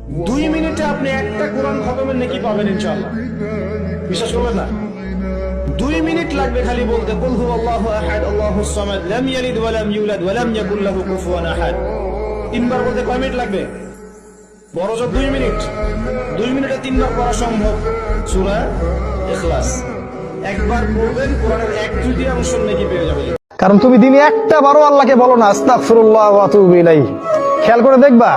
2 মিনিটে আপনি একটা কোরআন খতমের নেকি পাবেন ইনশাআল্লাহ। বিশ্বাস করবেন না? 2 মিনিট লাগবে খালি বলতে কুল হুয়াল্লাহু আহাদ আল্লাহুস সামাদ লাম ইয়ালিদ ওয়া লাম ইউলাদ ওয়া লাম ইয়াকুল লাহু কুফুয়ান আহাদ। 3 বার বলতে কয় মিনিট লাগবে? বড় জোর 2 মিনিট। 2 মিনিটে 3 বার পড়া সম্ভব সূরা ইখলাস। একবার পড়বেন কোরআনের 1/3 নেকি পেয়ে যাবেন। কারণ তুমি দিনে একটা বারও আল্লাহকে বলো না আস্তাগফিরুল্লাহ ওয়া আতুবু ইলাইহি। খেয়াল করে দেখবা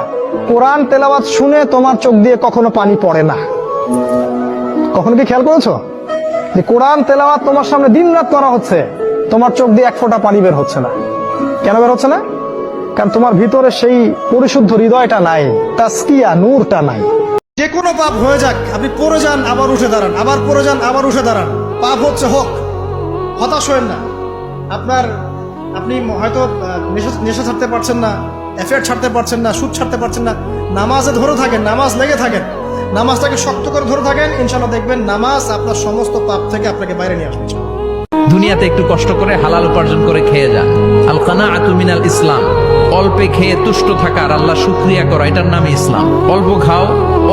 কোরআন তেলাওয়াত শুনে তোমার চোখ দিয়ে কখনো পানি পড়ে না। কখনো কি খেয়াল করেছো যে কোরআন তেলাওয়াত তোমার সামনে দিনরাত করা হচ্ছে, তোমার চোখ দিয়ে এক ফোঁটা পানি বের হচ্ছে না? কেন বের হচ্ছে না? কারণ তোমার ভিতরে সেই পরিশুদ্ধ হৃদয়টা নাই, তাসকিয়া নূরটা নাই। যে কোনো পাপ হয়ে যাক, আপনি পড়ে যান আবার উঠে দাঁড়ান, আবার পড়ে যান আবার উঠে দাঁড়ান। পাপ হচ্ছে হোক, হতাশ হয়েন না। আপনি হয়তো নেশা ছাড়তে পারছেন না, অ্যাফেয়ার ছাড়তে পারছেন না, সুদ ছাড়তে পারছেন না, নামাজে ধরে থাকেন, নামাজ লেগে থাকেন, নামাজটাকে শক্ত করে ধরে থাকেন। ইনশাআল্লাহ দেখবেন নামাজ আপনার সমস্ত পাপ থেকে আপনাকে বাইরে নিয়ে আসবে। দুনিয়াতে একটু কষ্ট করে হালাল উপার্জন করে খেয়ে যান। আল কানাআতু মিনাল ইসলাম। অল্পে খেয়ে তুষ্ট থাকা আর আল্লাহ শুকরিয়া করা, এটার নামই ইসলাম। অল্প খাও,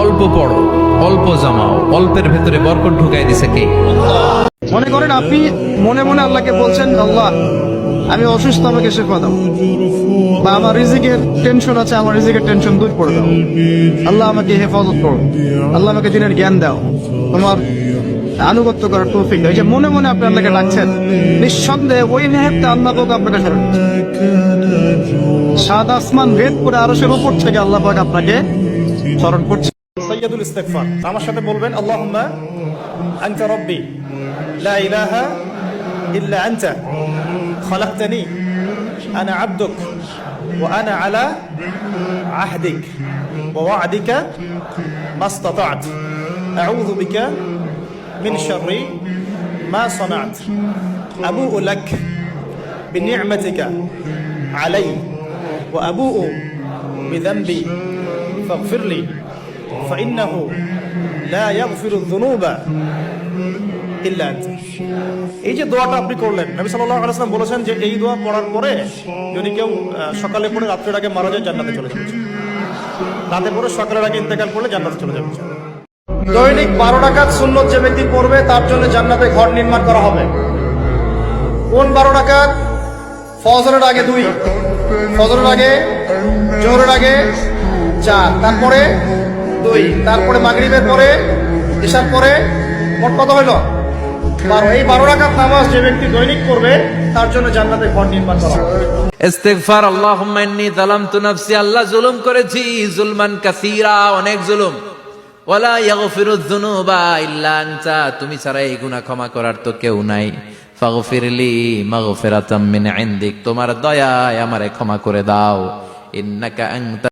অল্প পড়ো, অল্প জমাও, অল্পের ভেতরে বরকত ঢুকাই দিছে কে? মনে করেন আপনি মনে মনে আল্লাহকে বলছেন, আল্লাহ আমি অসুস্থ, আমাকে শেফা দাও, বা আমার রিজিকের টেনশন আছে, আমার রিজিকের টেনশন দূর করে দাও, আল্লাহ আমাকে হেফাজত করো, আল্লাহ আমাকে দিনের জ্ঞান দাও, তোমার আনুগত্য করার তৌফিক দাও। এই যে মনে মনে আপনি আল্লাহকে ডাকছেন, নিঃসন্দেহে ওই মেহেরটা আল্লাহ পাক আপনাকে স্মরণ করছে। সাত আসমান ভেদ করে আরশের উপর থেকে আল্লাহ পাক আপনাকে স্মরণ করছে। সাইয়্যিদুল ইস্তিগফার আমার সাথে বলবেন, আল্লাহুম্মা আনতা রাব্বি লা ইলাহা ইল্লা আনতা খলাকতানি আনা আবদুক ওয়া আনা আলা আহদিক ওয়া ওয়া'দিকা মাসতাতা'ত আউযু বিকা মিন শাররি মা সানা'ত আবুউ লাক বিনি'মাতিকা আলাইয়া ওয়া আবুউ বিযানবি ফাগফির লি ফাইন্নাহু লা ইয়াগফিরুয যুনুবা ইল্লা আনতা। এই যে দোয়াটা আপনি করলেন, নবী সাল্লাল্লাহু আলাইহি ওয়াসাল্লাম বলেছেন যে এই দোয়া পড়ার পরে যদি কেউ সকালে পড়ে রাতের আগে মারা যায় জান্নাতে চলে যাবে, রাতে পড়ে সকালের আগে ইন্তেকাল করলে জান্নাতে চলে যাবে। দৈনিক 12 রাকাত সুন্নত যে ব্যক্তি পড়বে তার জন্য জান্নাতে ঘর নির্মাণ করা হবে। কোন 12 রাকাত? ফজরের আগে 2, ফজরের আগে, জোহরের আগে 4, তারপরে 2, তারপরে মাগরিবের পরে, ইশার পরে, মোট কত হইল? 12। এই 12 রাকাত নামাজ যে ব্যক্তি দৈনিক পড়বে তার জন্য জান্নাতে ঘর নির্মাণ করা হবে। ইস্তিগফার, আল্লাহুম্মা ইন্নী যালামতু নাফসি, আল্লাহ জুলুম করেছি, জুলমান কাসীরা, অনেক জুলুম। ওয়ালা ইয়াগফিরুয যুনুবা ইল্লা আনতা, তুমি ছাড়া এই গুনাহ ক্ষমা করার তো কেউ নাই। ফাগফিরলি মাগফিরাতাম মিন ইনদিক, তোমার দয়ায় আমারে ক্ষমা করে দাও। ইন্নাকা আনতা